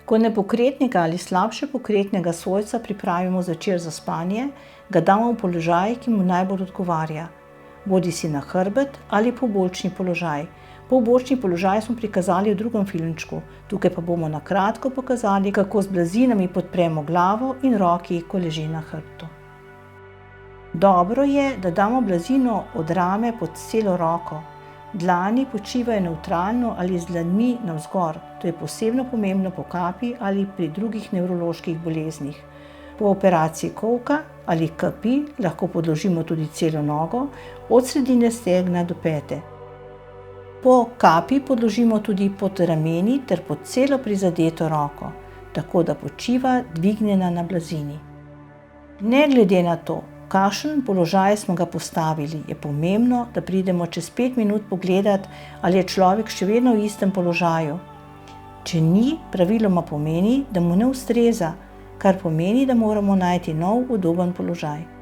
Ko nepokretnega ali slabše pokretnega svojca pripravimo zvečer za spanje, ga damo v položaj, ki mu najbolj odgovarja. Bodisi na hrbet ali pobočni položaj. Pobočni položaj smo prikazali v drugem filmčku, tukaj pa bomo na kratko pokazali, kako z blazinami podpremo glavo in roki, ko leži na hrbtu. Dobro je, da damo blazino od rame pod celo roko. Dlani počivajo nevtralno ali z dlanmi navzgor, to je posebno pomembno po kapi ali pri drugih nevroloških boleznih. Po operaciji kolka ali kapi lahko podložimo tudi celo nogo, od sredine stegna do pete. Po kapi podložimo tudi pod rameni ter pod celo prizadeto roko, tako da počiva dvignjena na blazini. Ne glede na to, v kakšen položaj smo ga postavili, je pomembno, da pridemo čez 5 minut pogledat, ali je človek še vedno v istem položaju. Če ni, praviloma pomeni, da mu ne ustreza, kar pomeni, da moramo najti nov udoben položaj.